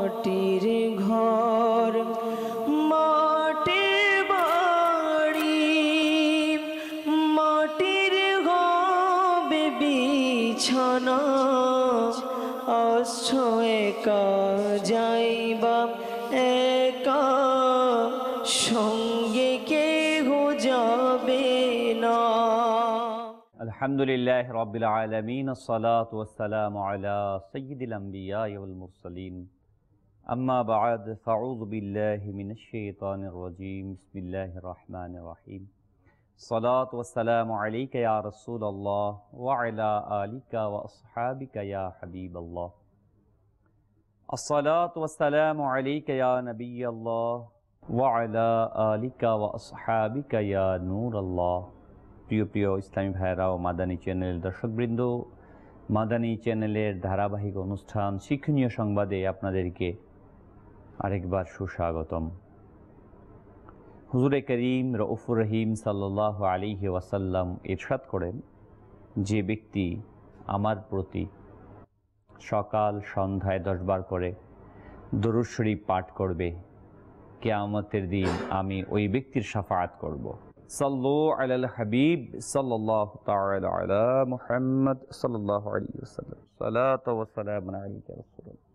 মাটির ঘর মাটির বাড়ি মাটির হবে বিছানা আসছো একা যাইবা একা সঙ্গে কেহ যাবে না। আলহামদুলিল্লাহ রাব্বিল আলামিন আসসালাতু ওয়াসসালামু আলা সাইয়্যিদিল আমবিয়া ওয়াল মুরসালিন আম্মা বা'দ ফাউযু বিল্লাহি মিনাশ শাইতানির রাজীম বিসমিল্লাহির রহমানির রহিম সালাতু ওয়াসসালামু আলাইকা ইয়া রাসূলুল্লাহ ওয়া আলা আলিকা ওয়া আসহাবিকা ইয়া হাবিবাল্লাহ আসসালাতু ওয়াসসালামু আলাইকা ইয়া নাবিয়াল্লাহ ওয়া আলা আলিকা ওয়া আসহাবিকা ইয়া নূরাল্লাহ। প্রিয় প্রিয় ইসলামী ভাইয়েরা ও মাদানী চ্যানেলের দর্শকবৃন্দ, মাদানী চ্যানেলের ধারাবাহিক অনুষ্ঠান শিক্ষণীয় সংবাদে আপনাদেরকে আরেকবার সুস্বাগতম। হুজুরে করিম রউফুর রহিম সাল্লাল্লাহু আলাইহি ওয়াসাল্লাম ইরশাদ করেন, যে ব্যক্তি আমার প্রতি সকাল সন্ধ্যায় 10 বার করে দরুদ শরীফ পাঠ করবে, কিয়ামতের দিন আমি ওই ব্যক্তির শাফাআত করব। সাল্লু আলাল হাবিব সাল্লাল্লাহু তাআলা আলা মুহাম্মদ সাল্লাল্লাহু আলাইহি ওয়াসাল্লাম সালাতু ওয়া সালামু আলাইকা রাসূলুল্লাহ।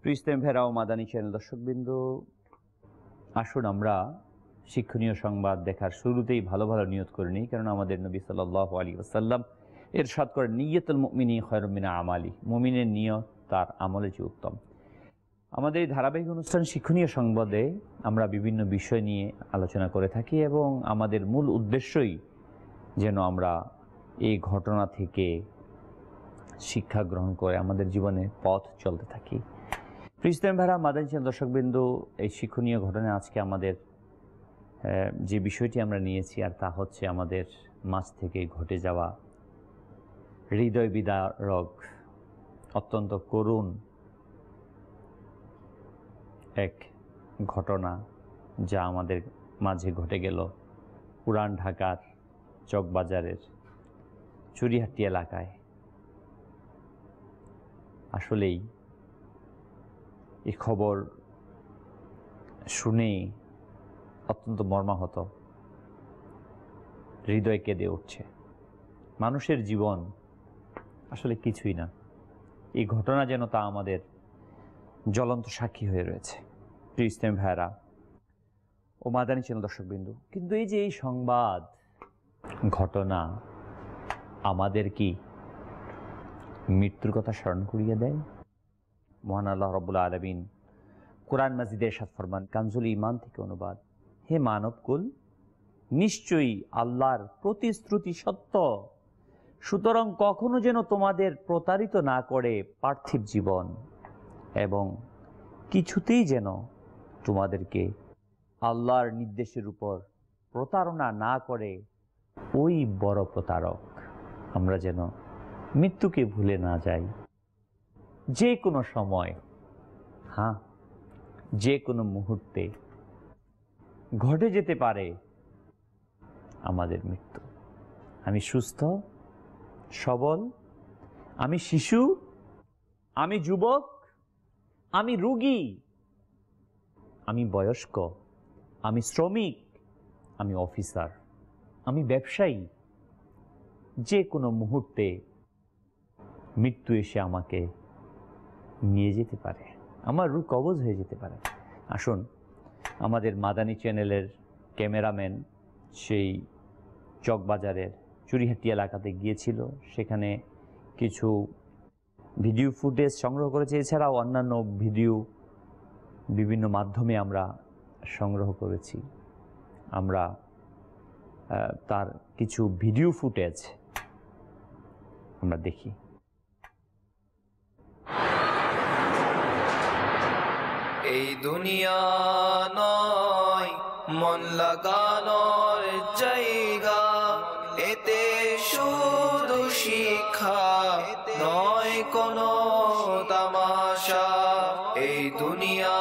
প্রিয় ইসলামী ভাইরা ও মাদানী চ্যানেল দর্শকবৃন্দ, আসুন আমরা শিক্ষণীয় সংবাদ দেখার শুরুতেই ভালো ভালো নিয়ত করে নিই, কারণ আমাদের নবী সাল্লাল্লাহু আলাইহি ওয়াসাল্লাম ইরশাদ করেন, নিয়তুল মুমিনি খায়রুম মিন আমালি, মুমিনের নিয়ত তার আমলের চেয়ে উত্তম। আমাদের এই ধারাবাহিক অনুষ্ঠান শিক্ষণীয় সংবাদে আমরা বিভিন্ন বিষয় নিয়ে আলোচনা করে থাকি এবং আমাদের মূল উদ্দেশ্যই যেন আমরা এই ঘটনা থেকে শিক্ষা গ্রহণ করে আমাদের জীবনে পথ চলতে থাকি। প্রিয় ইসলামী ভাইরা মাদানী চ্যানেল দর্শকবৃন্দ, এই শিক্ষণীয় ঘটনায় আজকে আমাদের যে বিষয়টি আমরা নিয়েছি আর তা হচ্ছে আমাদের মাঝ থেকে ঘটে যাওয়া হৃদয় বিদারক অত্যন্ত করুণ এক ঘটনা, যা আমাদের মাঝে ঘটে গেল পুরান ঢাকার চকবাজারের চুরিহাটি এলাকায়। আসলেই এই খবর শুনে অত্যন্ত মর্মাহত, হৃদয় কেঁদে উঠছে। মানুষের জীবন আসলে কিছুই না, এই ঘটনা যেন তা আমাদের জ্বলন্ত সাক্ষী হয়ে রয়েছে। প্রিয় ইসলামী ভাইরা ও মাদানী চ্যানেল দর্শকবৃন্দ, কিন্তু এই যে এই সংবাদ ঘটনা আমাদের কি মৃত্যুর কথা স্মরণ করিয়ে দেয়? মহান আল্লাহ রাব্বুল আলামিন কোরআন মাজিদে ইরশাদ ফরমান, কানজুল ঈমান থেকে অনুবাদ, হে মানবকুল, নিশ্চয়ই আল্লাহর প্রতিশ্রুতি সত্য, সুতরাং কখনো যেন তোমাদের প্রতারিত না করে পার্থিব জীবন, এবং কিছুতেই যেন তোমাদেরকে আল্লাহর নির্দেশের উপর প্রতারণা না করে ওই বড় প্রতারক। আমরা যেন মৃত্যুকে ভুলে না যাই। যে কোনো সময়, হ্যাঁ, যে কোনো মুহূর্তে ঘটে যেতে পারে আমাদের মৃত্যু। আমি সুস্থ সবল, আমি শিশু, আমি যুবক, আমি রোগী, আমি বয়স্ক, আমি শ্রমিক, আমি অফিসার, আমি ব্যবসায়ী, যে কোনো মুহূর্তে মৃত্যু এসে আমাকে নিয়ে যেতে পারে, আমার রূহ কবজ হয়ে যেতে পারে। আসুন, আমাদের মাদানী চ্যানেলের ক্যামেরাম্যান সেই চকবাজারের চুরিহাটি এলাকাতে গিয়েছিল, সেখানে কিছু ভিডিও ফুটেজ সংগ্রহ করেছে, এছাড়াও অন্যান্য ভিডিও বিভিন্ন মাধ্যমে আমরা সংগ্রহ করেছি। আমরা তার কিছু ভিডিও ফুটেজ আমরা দেখি। এই দুনিয়া নয় মন লাগানোর জায়গা, এতে শুধু শিক্ষা নয় কোনো তামাশা। এই দুনিয়া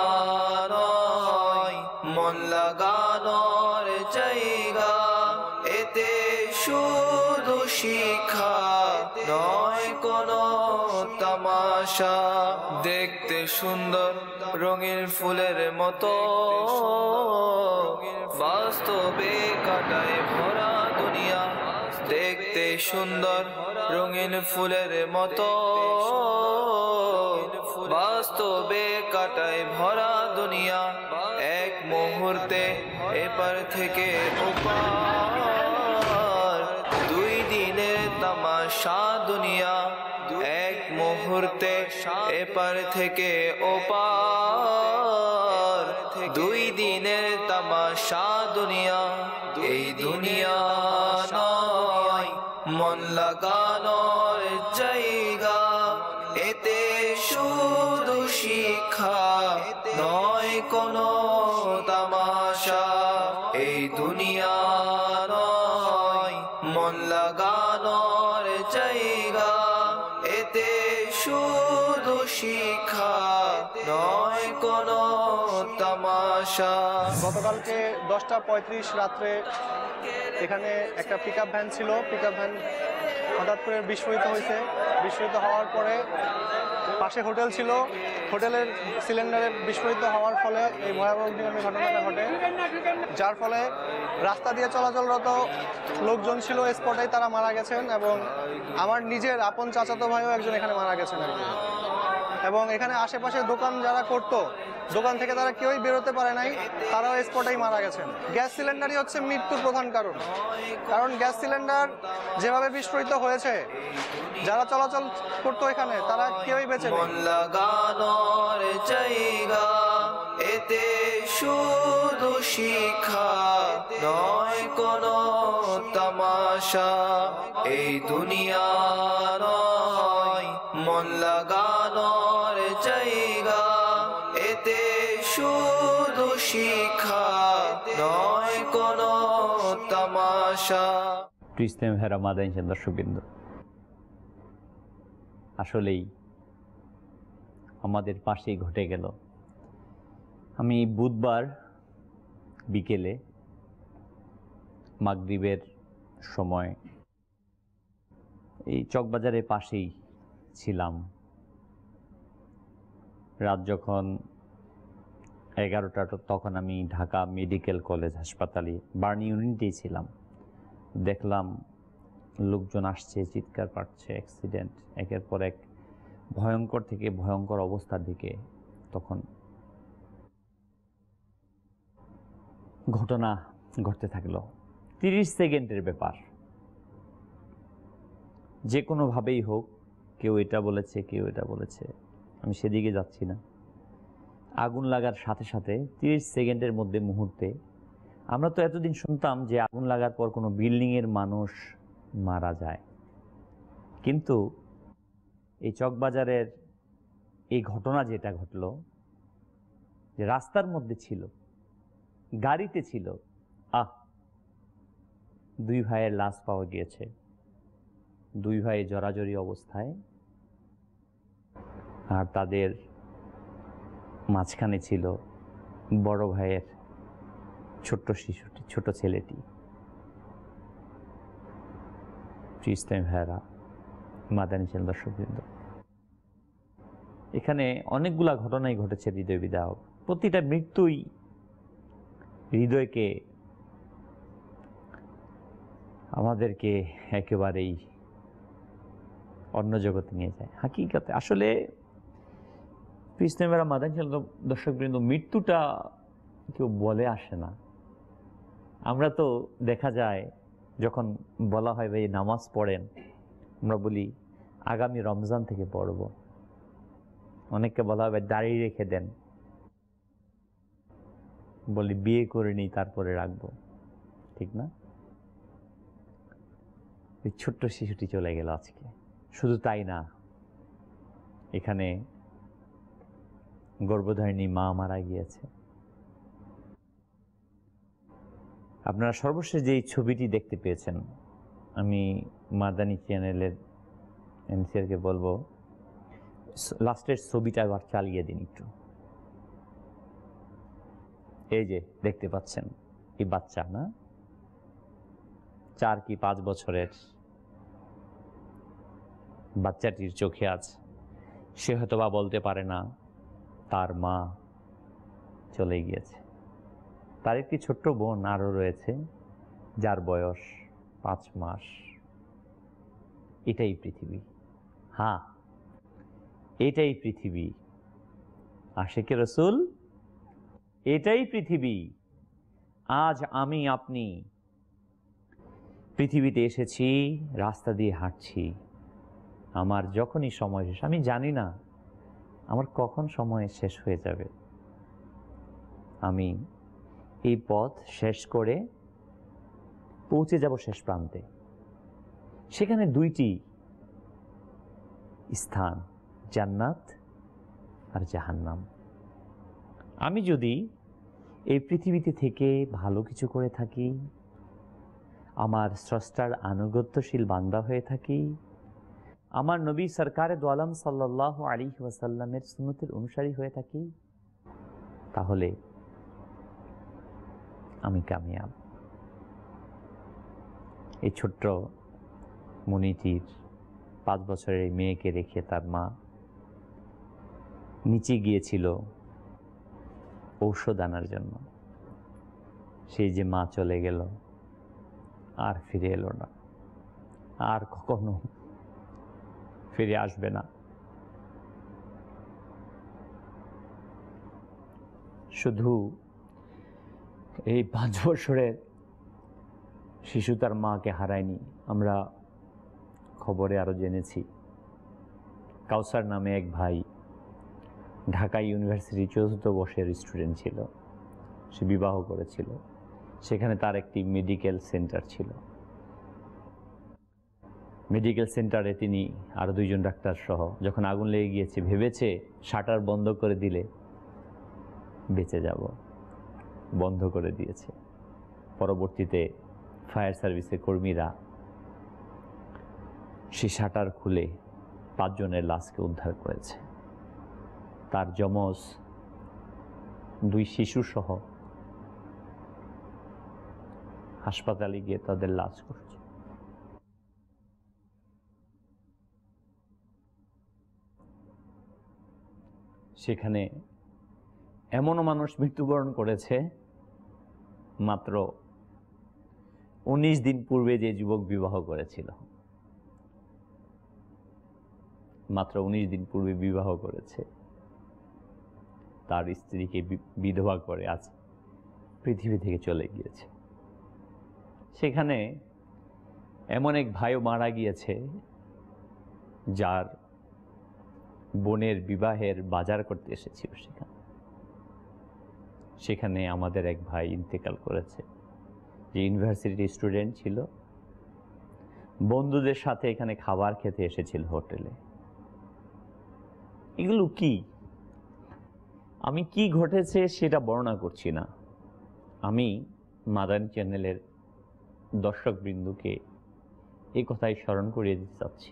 নয় মন লাগানোর জায়গা, এতে শুধু শিক্ষা নয় কোনো তামাশা। তামাশা দেখতে সুন্দর রঙিন ফুলের মতো বাস্তবে কাটায় ভরা দুনিয়া দেখতে সুন্দর রঙিন ফুলের মতো বাস্তবে কাটায় ভরা দুনিয়া এক মুহূর্তে এপার থেকে ওপার দুই দিনের তামাশা দুনিয়া এক মুহূর্তে এপার থেকে ওপার দুই দিনের তামাশা দুনিয়া এই দুনিয়া নয় মন লাগানোর জায়গা এতে শুধু শিক্ষা নয় কোনো তামাশা এই দুনিয়া নয় মন লাগানোর জায়গা এতে শুধু শিক্ষা নয় কোনো তামাশা। গতকালকে 10:35 রাত্রে এখানে একটা পিকআপ ভ্যান ছিল, পিকআপ ভ্যান হঠাৎ করে বিস্ফোরিত হয়েছে। বিস্ফোরিত হওয়ার পরে পাশে হোটেল ছিল, হোটেলের সিলিন্ডারে বিস্ফোরিত হওয়ার ফলে এই ভয়াবহ অগ্নিকাণ্ডের ঘটনাটা ঘটে, যার ফলে রাস্তা দিয়ে চলাচলরত লোকজন ছিল স্পটেই তারা মারা গেছেন এবং আমার নিজের আপন চাচাতো ভাইও একজন এখানে মারা গেছেন আর কি। এবং এখানে আশেপাশে দোকান যারা করতো, দোকান থেকে তারা কেউই বেরোতে পারে নাই, তারাও স্পটেই মারা গেছেন। গ্যাস সিলিন্ডারই হচ্ছে মৃত্যুর প্রধান কারণ, কারণ গ্যাস সিলিন্ডার যেভাবে বিস্ফোরিত হয়েছে যারা চলাচল করতো এখানে তারা কেউই বেঁচে নেই। মন লাগানোর জায়গা এতে শুধু শিক্ষা নয় কোনো তামাশা এই দুনিয়া নয় মন লাগানোর জায়গা এতে শুধু শিক্ষা নয় কোনো তামাশা। ইসলাম হেরা মাদানী দর্শকবৃন্দ, আসলেই আমাদের পাশেই ঘটে গেল। আমি বুধবার বিকেলে মাগরিবের সময় এই চকবাজারের পাশেই ছিলাম। রাত যখন 11টা, তখন আমি ঢাকা মেডিকেল কলেজ হাসপাতালে বার্ন ইউনিটেই ছিলাম। দেখলাম লোকজন আসছে, চিৎকার পাচ্ছে, অ্যাক্সিডেন্ট, একের পর এক ভয়ঙ্কর থেকে ভয়ঙ্কর অবস্থার দিকে তখন ঘটনা ঘটতে থাকলো। 30 সেকেন্ডের ব্যাপার, যে কোনোভাবেই হোক, কেউ এটা বলেছে, কেউ এটা বলেছে, আমি সেদিকে যাচ্ছি না। আগুন লাগার সাথে সাথে 30 সেকেন্ডের মধ্যে মুহূর্তে, আমরা তো এতদিন শুনতাম যে আগুন লাগার পর কোনো বিল্ডিংয়ের মানুষ মারা যায়, কিন্তু এই চকবাজারের এই ঘটনা যেটা ঘটলো, যে রাস্তার মধ্যে ছিল, গাড়িতে ছিল, দুই ভাইয়ের লাশ পাওয়া গিয়েছে। দুই ভাই জড়াজড়ি অবস্থায়, আর তাদের মাঝখানে ছিল বড় ভাইয়ের ছোট্ট শিশুটি, ছোট ছেলেটি। ইসলাম ভাইয়েরা, মাদানী দর্শকবৃন্দ, এখানে অনেকগুলা ঘটনাই ঘটেছে হৃদয় বিদারক। প্রতিটা মৃত্যুই হৃদয়কে, আমাদেরকে একেবারেই অন্য জগতে নিয়ে যায়। হাকিকতে আসলে ইসলামের মাদানী দর্শকবৃন্দ, মৃত্যুটা কেউ বলে আসে না। আমরা তো দেখা যায় যখন বলা হয় ভাই নামাজ পড়েন, আমরা বলি আগামী রমজান থেকে পড়ব। অনেককে বলা হয় দাড়ি রেখে দেন, বলি বিয়ে করে নিই তারপরে রাখবো, ঠিক না? ওই ছোট্ট শিশুটি চলে গেল আজকে। শুধু তাই না, এখানে গর্ভধারিণী মা মারা গিয়েছে। আপনারা সর্বশেষ যে ছবিটি দেখতে পেয়েছেন, আমি মাদানী চ্যানেলের এমসিআরকে বলবো লাস্টের ছবিটা আবার চালিয়ে দিন একটু। এই যে দেখতে পাচ্ছেন, এই বাচ্চা না, 4 কি 5 বছরের বাচ্চাটির চোখে আজ সে হয়তোবা বলতে পারে না তার মা চলে গিয়েছে, তার একটি ছোট্ট বোন আরও রয়েছে যার বয়স 5 মাস। এটাই পৃথিবী। হ্যাঁ, এটাই পৃথিবী। আশিকে রসুল, এটাই পৃথিবী। আজ আমি আপনি পৃথিবীতে এসেছি, রাস্তা দিয়ে হাঁটছি। আমার যখনই সময় শেষ, আমি জানি না আমার কখন সময় শেষ হয়ে যাবে। আমি এই পথ শেষ করে পৌঁছে যাব শেষ প্রান্তে। সেখানে 2টি স্থান, জান্নাত আর জাহান্নাম। আমি যদি এই পৃথিবীতে থেকে ভালো কিছু করে থাকি, আমার স্রষ্টার আনুগত্যশীল বান্দা হয়ে থাকি, আমার নবী সরকারে দো আলম সাল্লাল্লাহু আলাইহি ওয়াসাল্লামের সুন্নতের অনুসারী হয়ে থাকি, তাহলে আমি কামিয়াব। এই ছোট্ট মনিটির 5 বছরের এই মেয়েকে রেখে তার মা নিচে গিয়েছিল ঔষধ আনার জন্য। সেই যে মা চলে গেল, আর ফিরে এলো না, আর কখনো ফিরে আসবে না। শুধু এই 5 বছরের শিশু তার মাকে হারায়নি, আমরা খবরে আরো জেনেছি কাউসার নামে এক ভাই ঢাকা ইউনিভার্সিটি 4th বর্ষের স্টুডেন্ট ছিল। সে বিবাহ করেছিল, সেখানে তার একটি মেডিকেল সেন্টার ছিল। মেডিকেল সেন্টারে তিনি আরো 2জন ডাক্তার সহ যখন আগুন লেগে গিয়েছে ভেবেছে শাটার বন্ধ করে দিলে বেঁচে যাব, বন্ধ করে দিয়েছে। পরবর্তীতে ফায়ার সার্ভিসের কর্মীরা সে শাটার খুলে 5 জনের লাশকে উদ্ধার করেছে। তার যমজ 2 শিশু সহ হাসপাতালে গিয়ে তাদের লাশ করছে। সেখানে এমনও মানুষ মৃত্যুবরণ করেছে, মাত্র 19 দিন পূর্বে যে যুবক বিবাহ করেছিল, মাত্র 19 দিন পূর্বে বিবাহ করেছে, তার স্ত্রীকে বিধবা করে আজ পৃথিবী থেকে চলে গিয়েছে। সেখানে এমন এক ভাইও মারা গিয়েছে যার বোনের বিবাহের বাজার করতে এসেছিল। সেখানে আমাদের এক ভাই ইন্তেকাল করেছে, যে ইউনিভার্সিটি স্টুডেন্ট ছিল, বন্ধুদের সাথে এখানে খাবার খেতে এসেছিল হোটেলে। এগুলো কি? আমি কি ঘটেছে সেটা বর্ণনা করছি না, আমি মাদানী চ্যানেলের দর্শকবৃন্দকে এই কথাই স্মরণ করিয়ে দিতে চাচ্ছি।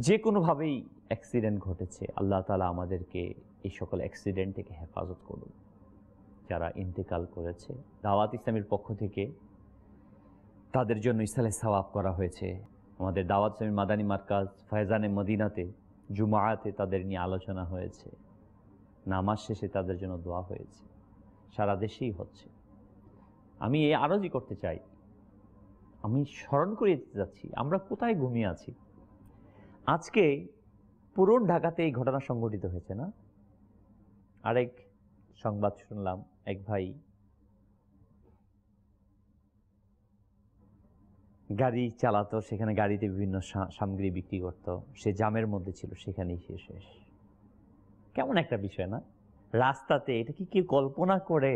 যে কোনোভাবেই অ্যাক্সিডেন্ট ঘটেছে, আল্লাহ তাআলা আমাদেরকে এই সকল অ্যাক্সিডেন্ট থেকে হেফাজত করুন। যারা ইন্তেকাল করেছে, দাওয়াত ইসলামের পক্ষ থেকে তাদের জন্য ইসলামে সওয়াব করা হয়েছে। আমাদের দাওয়াত ইসলামী মাদানী মার্কাজ ফয়জানে মদিনাতে জুমাআতে তাদের নিয়ে আলোচনা হয়েছে, নামাজ শেষে তাদের জন্য দোয়া হয়েছে, সারা দেশেই হচ্ছে। আমি এই আরজি করতে চাই, আমি স্মরণ করিয়ে দিতে যাচ্ছি আমরা কোথায় ঘুমিয়ে আছি। আজকে পুরন ঢাকাতে এই ঘটনা সংঘটিত হয়েছে না? আরেক সংবাদ শুনলাম, এক ভাই গাড়ি চালাতো, সেখানে গাড়িতে বিভিন্ন সামগ্রী বিক্রি করত, সে জামের মধ্যে ছিল, সেখানেই সে শেষ। কেমন একটা বিষয় না? রাস্তাতে, এটা কি কেউ কল্পনা করে?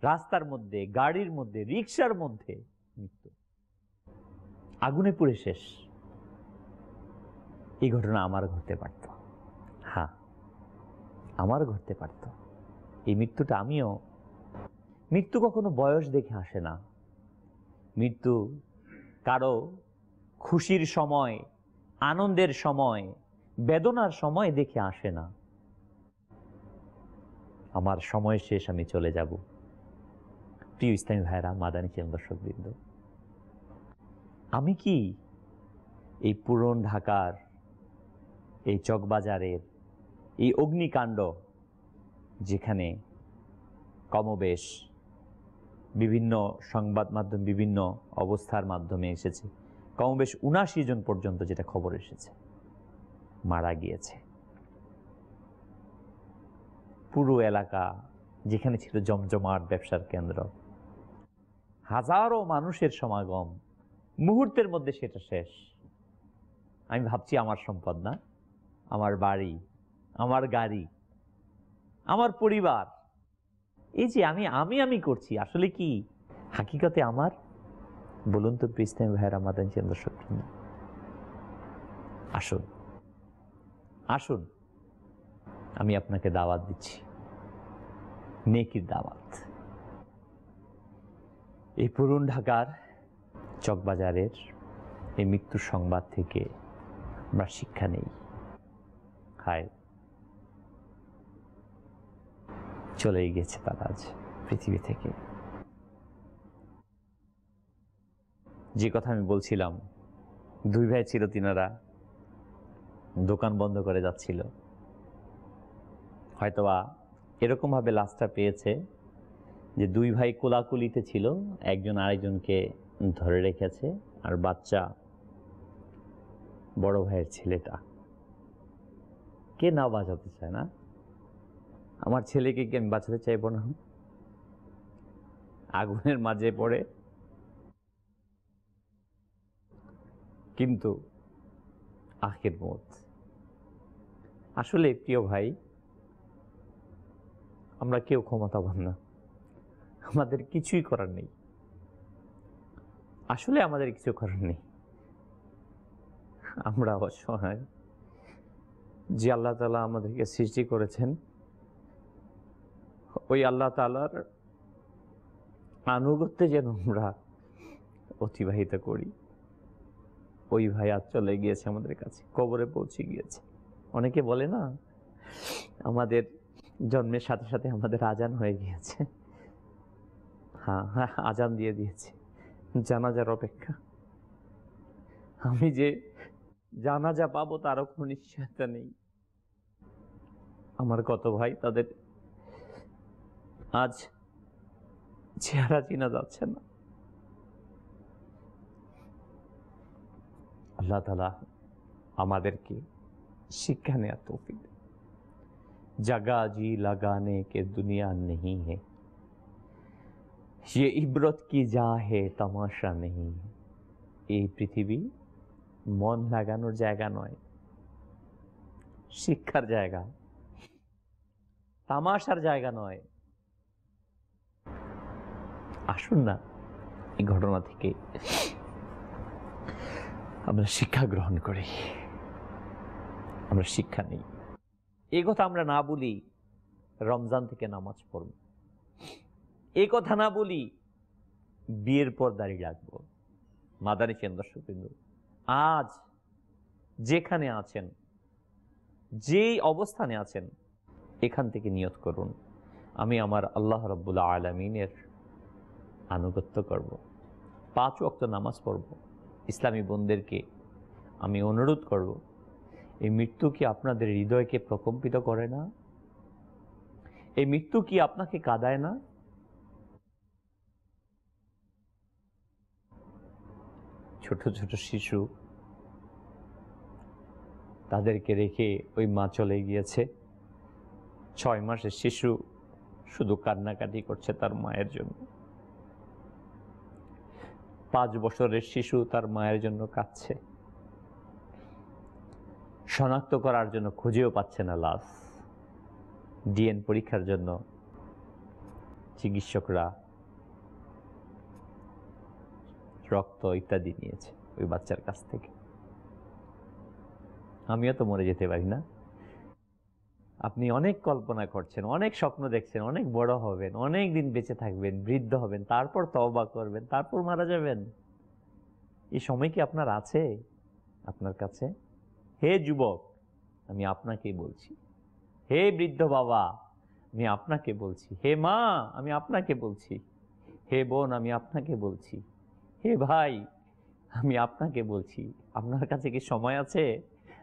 রাস্তার মধ্যে, গাড়ির মধ্যে, রিক্সার মধ্যে মৃত্যু, আগুনে পুড়ে শেষ। এই ঘটনা আমার ঘটতে পারত, হ্যাঁ আমার ঘটতে পারত। এই মৃত্যুটা আমিও, মৃত্যু কখনো বয়স দেখে আসে না। মৃত্যু কারো খুশির সময়, আনন্দের সময়, বেদনার সময় দেখে আসে না। আমার সময় শেষ, আমি চলে যাব। প্রিয় ইসলামী ভাইরা, মাদানী চ্যানেল দর্শকবৃন্দ, আমি কি এই পুরন ঢাকার এই চকবাজারের এই অগ্নিকাণ্ড, যেখানে কমবেশ বিভিন্ন সংবাদ মাধ্যম বিভিন্ন অবস্থার মাধ্যমে এসেছে, কমবেশ ৭৯ জন পর্যন্ত যেটা খবর এসেছে মারা গিয়েছে। পুরো এলাকা যেখানে ছিল জমজমাট ব্যবসার কেন্দ্র, হাজারো মানুষের সমাগম, মুহূর্তের মধ্যে সেটা শেষ। আমি ভাবছি আমার সম্পদ না, আমার বাড়ি, আমার গাড়ি, আমার পরিবার, এই যে আমি করছি, আসলে কি হাকিকতে আমার? বলুন তো প্রিস্তাম ভাইয়ের আমাদের দর্শক, আসুন আসুন, আমি আপনাকে দাওয়াত দিচ্ছি, নেকির দাওয়াত। এই পুরন ঢাকার চকবাজারের এই মৃত্যুর সংবাদ থেকে আমরা শিক্ষা নেই। হায়, চলেই গেছে তারা আজ পৃথিবী থেকে। যে কথা আমি বলছিলাম, দুই ভাই ছিল, তিনারা দোকান বন্ধ করে যাচ্ছিল, হয়তোবা এরকম ভাবে লাশটা পেয়েছে যে দুই ভাই কোলাকুলিতে ছিল, একজন আরেকজনকে ধরে রেখেছে, আর বাচ্চা বড় ভাইয়ের ছেলেটা। কে না বাঁচাতে চায় না? আমার ছেলেকে কি আমি বাঁচাতে চাইবো না? আগুনের মাঝে পড়ে, কিন্তু আখির মত। আসলে প্রিয় ভাই, আমরা কেউ ক্ষমতাবান না, আমাদের কিছুই করার নেই, আসলে আমাদের কিছু করার নেই। আমরা অসহায়। যে আল্লাহ তাআলা আমাদেরকে সৃষ্টি করেছেন, ওই আল্লাহ তাআলার আনুগত্যে যেন আমরা অতিবাহিত করি। ওই ভাই আজ চলে গিয়েছে আমাদের কাছে, কবরে পৌঁছে গিয়েছে। অনেকে বলে না, আমাদের জন্মের সাথে সাথে আমাদের আজান হয়ে গিয়েছে। হ্যাঁ হ্যাঁ, আজান দিয়ে দিয়েছে, জানাজার অপেক্ষা। আমি যে জানাজা পাবো তারও কোনো নিশ্চয়তা নেই। আমার কত ভাই, তাদের আজ চেহারা চিনা যাচ্ছে না। আল্লাহ তাআলা আমাদেরকে শিক্ষা নেওয়ার তৌফিক দেন। जगह जी लगाने के दुनिया नहीं है, ये इबरत की जा है तमाशा नहीं है। এই পৃথিবী মন লাগানোর জায়গা নয়, শিক্ষার জায়গা, তামাশার জায়গা নয়। আসুন না এই ঘটনা থেকে আমরা শিক্ষা গ্রহণ করি, আমরা শিক্ষা নেই। এই কথা আমরা না বলি রমজান থেকে নামাজ পড়ব, এই কথা না বলি বিয়ের পর দাঁড়িয়ে রাখবো। মাদানী দর্শকবৃন্দ, আজ যেখানে আছেন, যেই অবস্থানে আছেন, এখান থেকে নিয়ত করুন, আমি আমার আল্লাহ রাব্বুল আলামিনের আনুগত্য করব, 5 ওয়াক্ত নামাজ পড়ব। ইসলামী বোনদেরকে আমি অনুরোধ করব, এই মৃত্যু কি আপনাদের হৃদয়কে প্রকম্পিত করে না? এই মৃত্যু কি আপনাকে কাঁদায় না? ছোট ছোট শিশু, তাদেরকে রেখে ওই মা চলে গিয়েছে। 6 মাসের শিশু শুধু কান্নাকাটি করছে তার মায়ের জন্য। 5 বছরের শিশু তার মায়ের জন্য কাঁদছে। শনাক্ত করার জন্য খুঁজেও পাচ্ছে না লাশ। ডিএনএ পরীক্ষার জন্য চিকিৎসকরা রক্ত ইত্যাদি নিয়েছে ওই বাচ্চার কাছ থেকে। আমিও তো মরে যেতে পারি না? আপনি অনেক কল্পনা করছেন, অনেক স্বপ্ন দেখছেন, অনেক বড় হবেন, অনেক দিন বেঁচে থাকবেন, বৃদ্ধ হবেন, তারপর তওবা করবেন, তারপর মারা যাবেন। এই সময় কি আপনার আছে আপনার কাছে? হে যুবক, আমি আপনাকেই বলছি। হে বৃদ্ধ বাবা, আমি আপনাকে বলছি। হে মা, আমি আপনাকে বলছি। হে বোন, আমি আপনাকে বলছি। হে ভাই, আমি আপনাকে বলছি, আপনার কাছে কি সময় আছে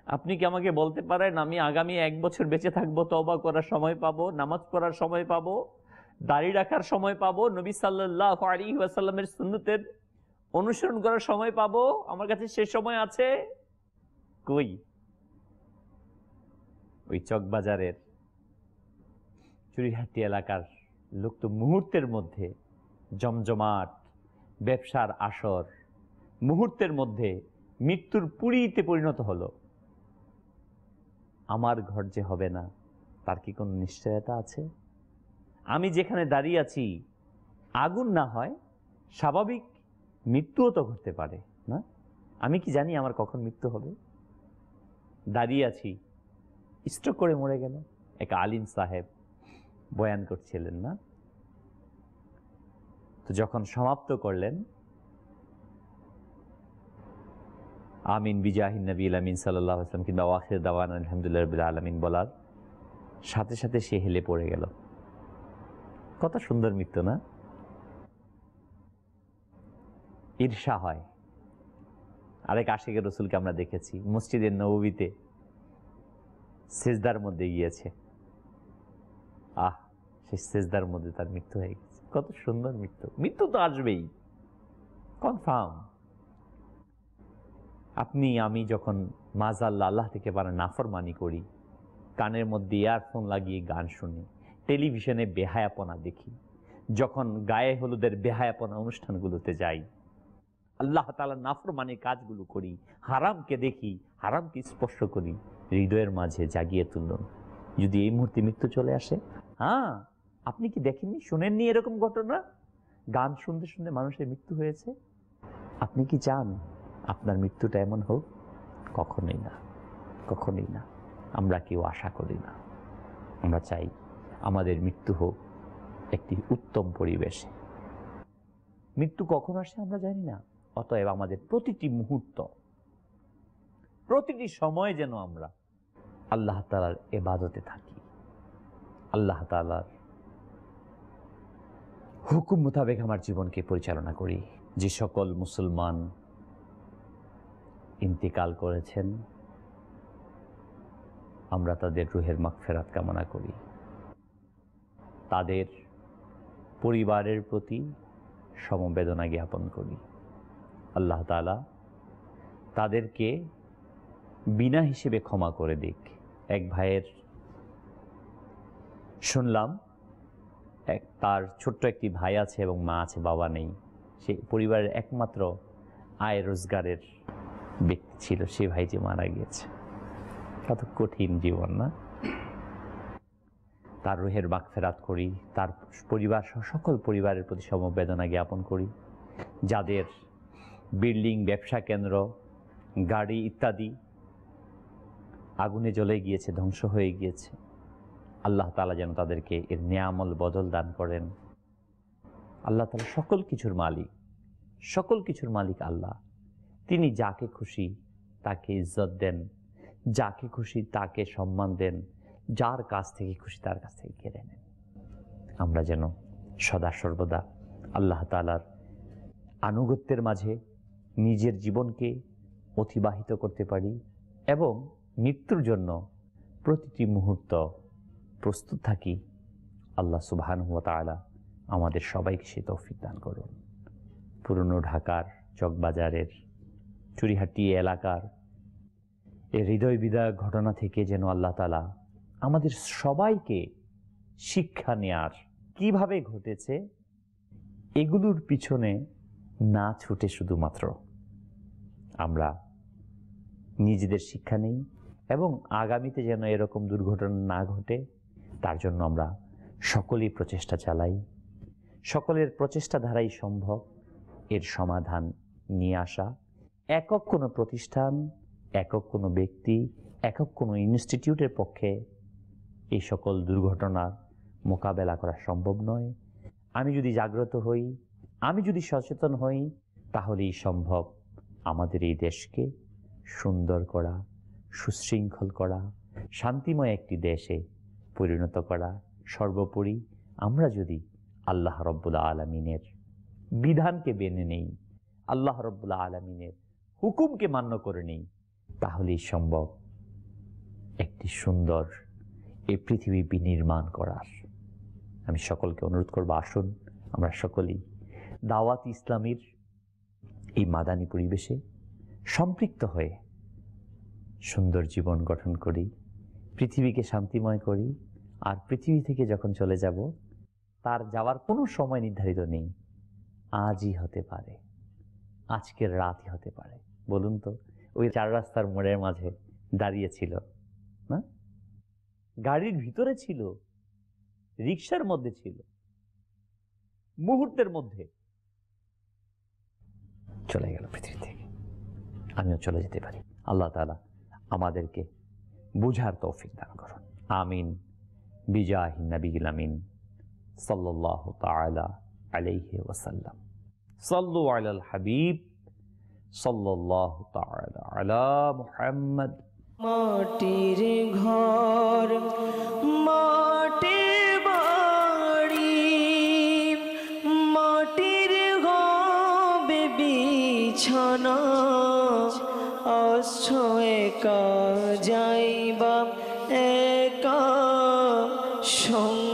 আপনি কি আমাকে বলতে পারেন আমি আগামী 1 বছর বেঁচে থাকবো, তওবা করার সময় পাবো, নামাজ পড়ার সময় পাবো, দাড়ি রাখার সময় পাবো, নবী সাল্লাল্লাহু আলাইহি ওয়াসাল্লামের সুন্নতের অনুসরণ করার সময় পাবো? আমার কাছে সে সময় আছে? কই? ওই চকবাজারের চুরিহাটি এলাকার লোক তো মুহূর্তের মধ্যে জমজমাট ব্যবসার আসর, মুহূর্তের মধ্যে মৃত্যুর পুরীতে পরিণত হলো। আমার ঘর যে হবে না, তার কি কোনো নিশ্চয়তা আছে? আমি যেখানে দাঁড়িয়ে আছি, আগুন না হয় স্বাভাবিক মৃত্যুও তো ঘটতে পারে না? আমি কি জানি আমার কখন মৃত্যু হবে? দাঁড়িয়ে আছি, স্ট্রোক করে মরে গেল। এক আলিম সাহেব বয়ান করছিলেন না, তো যখন সমাপ্ত করলেন, আমিন বিজাহিন নবীল আমিন সাল্লাল্লাহু আলাইহি ওয়াসাল্লাম কিংবা ওয়াখির দাওয়ানা আলহামদুলিল্লাহি রাব্বিল আলামিন বলার সাথে সাথে সে হেলে পড়ে গেল। কত সুন্দর মৃত্যু না? ঈর্ষা হয়। আরেক আশিকে রসুলকে আমরা দেখেছি মসজিদে নববীতে সিজদার মধ্যে গিয়েছে, সেই সিজদার মধ্যে তার মৃত্যু হয়ে গেছে। কত সুন্দর মৃত্যু! মৃত্যু তো আসবেই, কনফার্ম। আপনি আমি যখন মাযাল্লাহ আল্লাহ থেকে পারা নাফরমানি করি, কানের মধ্যে ইয়ারফোন লাগিয়ে গান শুনি, টেলিভিশনে বেহায়াপনা দেখি, যখন গায়ে হলুদের বেহায়াপনা অনুষ্ঠানগুলোতে যাই, আল্লাহ তাআলার নাফরমানি কাজগুলো করি, হারামকে দেখি, হারামকে স্পর্শ করি, হৃদয়ের মাঝে জাগিয়ে তুলুন যদি এই মুহূর্তে মৃত্যু চলে আসে। হ্যাঁ, আপনি কি দেখেননি, শুনেননি এরকম ঘটনা? গান শুনতে শুনতে মানুষের মৃত্যু হয়েছে। আপনি কি চান আপনার মৃত্যুটা এমন হোক? কখনোই না, কখনোই না। আমরা কেউ আশা করি না। আমরা চাই আমাদের মৃত্যু হোক একটি উত্তম পরিবেশে। মৃত্যু কখন আসে আমরা জানি না, অতএব আমাদের প্রতিটি মুহূর্ত, প্রতিটি সময় যেন আমরা আল্লাহ তাআলার ইবাদতে থাকি, আল্লাহ তাআলার হুকুম মোতাবেক আমার জীবনকে পরিচালনা করি। যে সকল মুসলমান ইন্তেকাল করেছেন, আমরা তাদের রুহের মাগফিরাত কামনা করি। তাদের পরিবারের প্রতি সমবেদনা জ্ঞাপন করি। আল্লাহ তাআলা তাদেরকে বিনা হিসেবে ক্ষমা করে দিক। এক ভাইয়ের শুনলাম, তার ছোট্ট একটি ভাই আছে এবং মা আছে, বাবা নেই। সে পরিবারের একমাত্র আয় রোজগারের ব্যক্তি ছিল, সে ভাই যে মারা গিয়েছে। কত কঠিন জীবন না? তার রুহের মাগফিরাত করি, তার পরিবার সহ সকল পরিবারের প্রতি সমবেদনা জ্ঞাপন করি। যাদের বিল্ডিং, ব্যবসা কেন্দ্র, গাড়ি ইত্যাদি আগুনে জ্বলে গিয়েছে, ধ্বংস হয়ে গিয়েছে, আল্লাহ তাআলা যেন তাদেরকে এর নেয়ামল বদল দান করেন। আল্লাহ তাআলা সকল কিছুর মালিক, সকল কিছুর মালিক আল্লাহ। তিনি যাকে খুশি তাকে ইজ্জত দেন, যাকে খুশি তাকে সম্মান দেন, যার কাছ থেকে খুশি তার কাছ থেকে কেড়ে নেন। আমরা যেন সদা সর্বদা আল্লাহ তাআলার আনুগত্যের মাঝে নিজের জীবনকে অতিবাহিত করতে পারি এবং মৃত্যুর জন্য প্রতিটি মুহূর্ত প্রস্তুত থাকি। আল্লাহ সুবহানাহু ওয়া তাআলা আমাদের সবাইকে সে তৌফিক দান করুন। পুরনো ঢাকার চকবাজারের চুরিহাটি এলাকার এই হৃদয় বিদারক ঘটনা থেকে যেন আল্লাহ তাআলা আমাদের সবাইকে শিক্ষা নেয়ার, কিভাবে ঘটেছে এগুলোর পিছনে না ছুটে শুধুমাত্র আমরা নিজেদের শিক্ষা নেই এবং আগামীতে যেন এরকম দুর্ঘটনা না ঘটে তার জন্য আমরা সকলেই প্রচেষ্টা চালাই। সকলের প্রচেষ্টা দ্বারাই সম্ভব এর সমাধান নিয়ে আসা। একক কোনো প্রতিষ্ঠান, একক কোনো ব্যক্তি, একক কোনো ইনস্টিটিউটের পক্ষে এই সকল দুর্ঘটনার মোকাবেলা করা সম্ভব নয়। আমি যদি জাগ্রত হই, আমি যদি সচেতন হই, তাহলেই সম্ভব আমাদের এই দেশকে সুন্দর করা, সুশৃঙ্খল করা, শান্তিময় একটি দেশে পরিণত করা। সর্বোপরি আমরা যদি আল্লাহ রাব্বুল আলামিনের বিধানকে মেনে নেই, আল্লাহ রাব্বুল আলামিনের হুকুমকে মান্য করে নেই, তাহলেই সম্ভব একটি সুন্দর এই পৃথিবী বিনির্মাণ করার। আমি সকলকে অনুরোধ করব, আসুন আমরা সকলেই দাওয়াত ইসলামীর এই মাদানী পরিবেশে সম্পৃক্ত হয়ে সুন্দর জীবন গঠন করি, পৃথিবীকে শান্তিময় করি। আর পৃথিবী থেকে যখন চলে যাব, তার যাওয়ার কোনো সময় নির্ধারিত নেই। আজই হতে পারে, আজকের রাতই হতে পারে। বলুন তো, ওই 4 রাস্তার মোড়ের মাঝে দাঁড়িয়েছিল না, গাড়ির ভিতরে ছিল, রিকশার মধ্যে ছিল, মুহূর্তের মধ্যে চলে গেল পৃথিবী থেকে। আমিও চলে যেতে পারি। আল্লাহ তাআলা আমাদেরকে বুঝার তৌফিক দান করুন। আমিন বিজাহিন নবিয়িল আমিন সাল্লাল্লাহু তাআলা আলাইহি ওয়াসাল্লাম। সাল্লু আলাল হাবিব সাল্লাল্লাহু তাআলা আলা মুহাম্মদ। মাটির ঘর মাটির বাড়ি, মাটির হবে বিছানা, আসছ একা যাইবা একা সঙ্গ